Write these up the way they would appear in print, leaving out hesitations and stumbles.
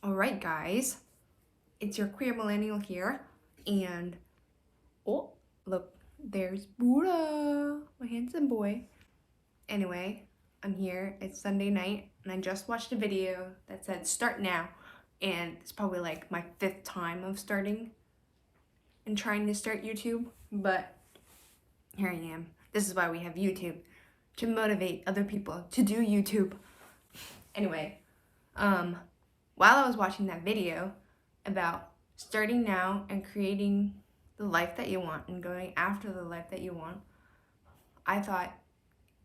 Alright guys, it's your queer millennial here, and oh, look, there's Buddha, my handsome boy. Anyway, I'm here, it's Sunday night, and I just watched a video that said start now, and it's probably like my 5th time of starting and trying to start YouTube, but here I am. This is why we have YouTube, to motivate other people to do YouTube. Anyway, while I was watching that video about starting now and creating the life that you want and going after the life that you want, I thought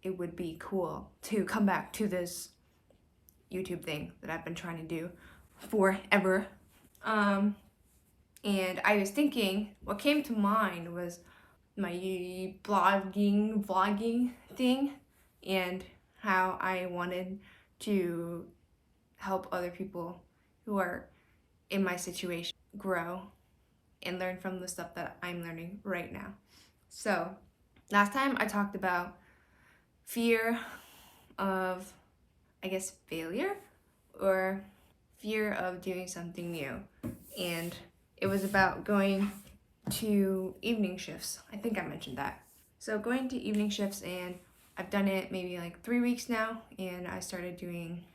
it would be cool to come back to this YouTube thing that I've been trying to do forever. And I was thinking, what came to mind was my vlogging thing, and how I wanted to help other people who are in my situation grow and learn from the stuff that I'm learning right now. So last time I talked about fear of, I guess, failure or fear of doing something new, and it was about going to evening shifts. I think I mentioned that. So going to evening shifts, and I've done it maybe like 3 weeks now, and I started doing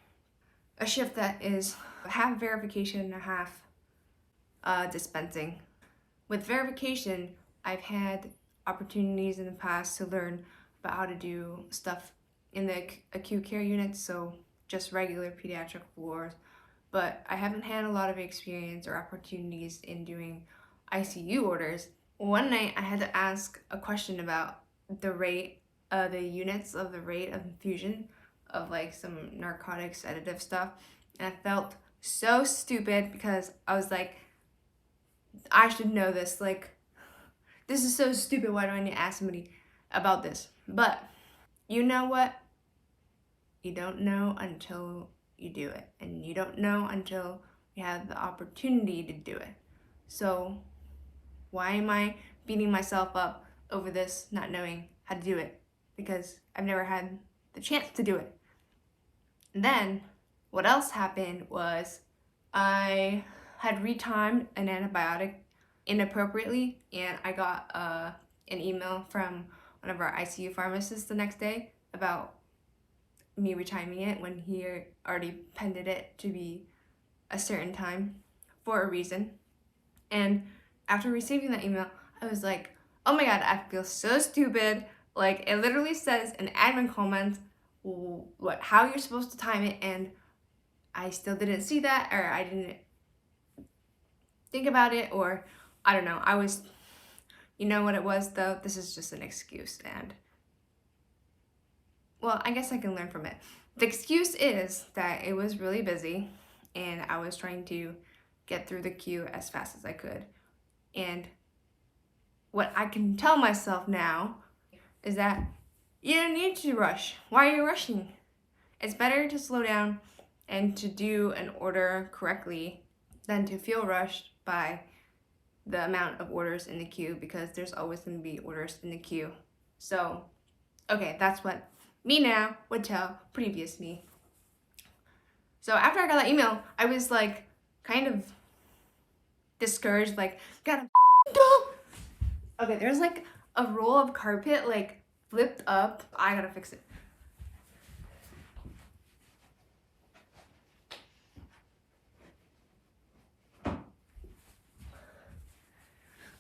a shift that is half verification and half dispensing. With verification, I've had opportunities in the past to learn about how to do stuff in the acute care units, so just regular pediatric floors, but I haven't had a lot of experience or opportunities in doing ICU orders. One night I had to ask a question about the rate, the units of the rate of infusion of like some narcotic sedative stuff, and I felt so stupid because I was like, I should know this, like, this is so stupid, why do I need to ask somebody about this? But you know what? You don't know until you do it, and you don't know until you have the opportunity to do it. So why am I beating myself up over this, not knowing how to do it? Because I've never had the chance to do it. And then what else happened was I had retimed an antibiotic inappropriately, and I got an email from one of our ICU pharmacists the next day about me retiming it when he already penned it to be a certain time for a reason. And after receiving that email, I was like, oh my god, I feel so stupid. Like, it literally says in admin comments how you're supposed to time it, and I still didn't see that, or I didn't think about it, or I don't know. I was, you know what it was though? This is just an excuse, and well, I guess I can learn from it. The excuse is that it was really busy and I was trying to get through the queue as fast as I could. And what I can tell myself now is that you don't need to rush. Why are you rushing? It's better to slow down and to do an order correctly than to feel rushed by the amount of orders in the queue, because there's always going to be orders in the queue. So, okay, that's what me now would tell previous me. So after I got that email, I was like kind of discouraged, like, gotta go. Okay, there's like a roll of carpet like flipped up. I gotta fix it.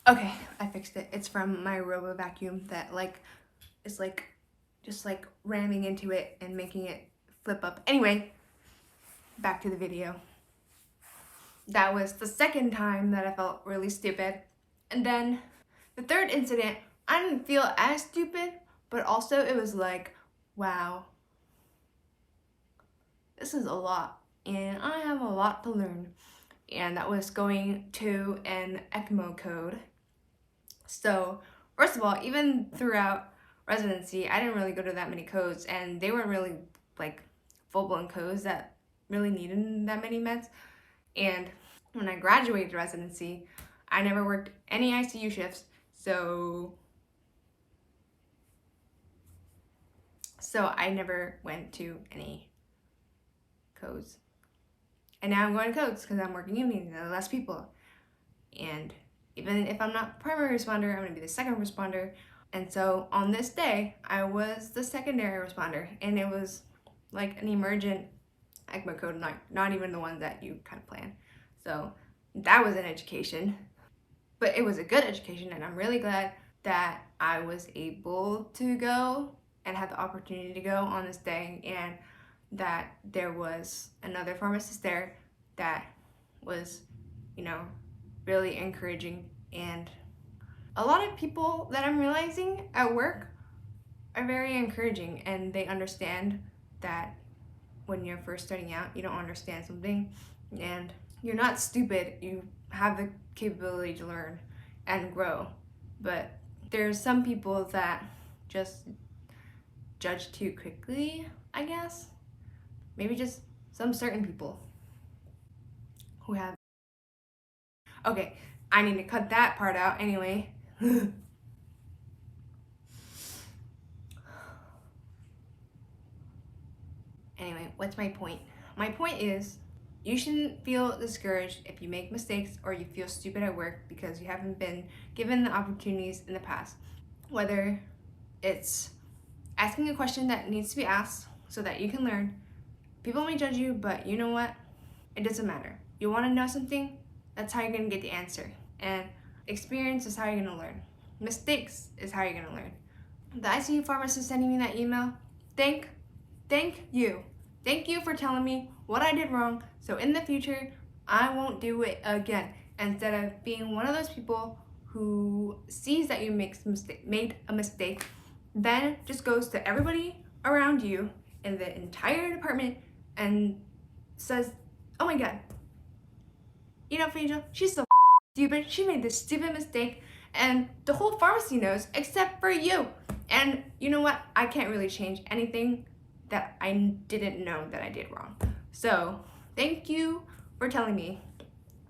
Okay, I fixed it. It's from my robo vacuum that like is like just like ramming into it and making it flip up. Anyway, back to the video. That was the second time that I felt really stupid. And then the third incident, I didn't feel as stupid, but also it was like, wow, this is a lot and I have a lot to learn. And that was going to an ECMO code. So first of all, even throughout residency, I didn't really go to that many codes, and they weren't really like full-blown codes that really needed that many meds. And when I graduated residency, I never worked any ICU shifts, so I never went to any codes. And now I'm going to codes because I'm working evenings and there are less people. And even if I'm not the primary responder, I'm going to be the second responder. And so on this day, I was the secondary responder, and it was like an emergent ECMO code, not even the ones that you kind of plan. So that was an education, but it was a good education, and I'm really glad that I was able to go and had the opportunity to go on this day, and that there was another pharmacist there that was, really encouraging. And a lot of people that I'm realizing at work are very encouraging, and they understand that when you're first starting out, you don't understand something, and you're not stupid. You have the capability to learn and grow. But there's some people that just judge too quickly, I guess. Maybe just some certain people who have. Okay, I need to cut that part out anyway. Anyway, what's my point? My point is, you shouldn't feel discouraged if you make mistakes or you feel stupid at work because you haven't been given the opportunities in the past. Whether it's asking a question that needs to be asked so that you can learn. People may judge you, but you know what? It doesn't matter. You want to know something? That's how you're going to get the answer. And experience is how you're going to learn. Mistakes is how you're going to learn. The ICU pharmacist sending me that email, thank you. Thank you for telling me what I did wrong, so in the future, I won't do it again. Instead of being one of those people who sees that you made a mistake, then just goes to everybody around you in the entire department and says, oh my god, Phaedra, she's so stupid. She made this stupid mistake, and the whole pharmacy knows except for you. And you know what? I can't really change anything that I didn't know that I did wrong. So thank you for telling me.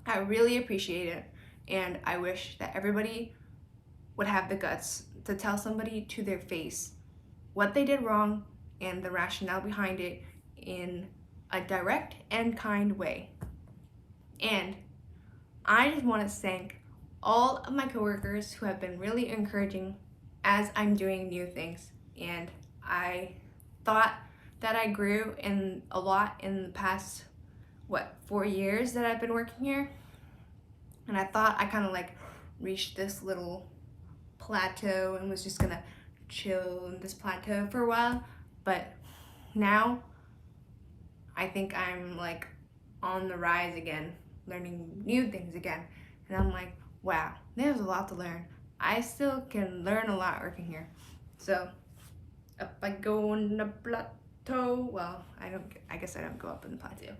I really appreciate it, and I wish that everybody would have the guts to tell somebody to their face what they did wrong and the rationale behind it in a direct and kind way. And I just want to thank all of my coworkers who have been really encouraging as I'm doing new things. And I thought that I grew a lot in the past, 4 years that I've been working here. And I thought I kind of reached this little plateau and was just gonna chill in this plateau for a while. But now I think I'm on the rise again, learning new things again. And I'm like, wow, there's a lot to learn. I still can learn a lot working here. So up I go on the plateau. Well, I guess I don't go up in the plateau.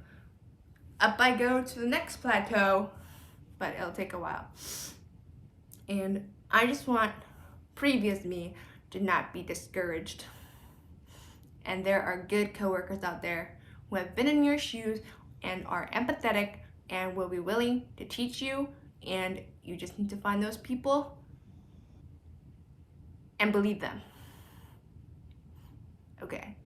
Up I go to the next plateau, but it'll take a while. And I just want previous me to not be discouraged. And there are good coworkers out there who have been in your shoes and are empathetic and will be willing to teach you, and you just need to find those people and believe them. Okay.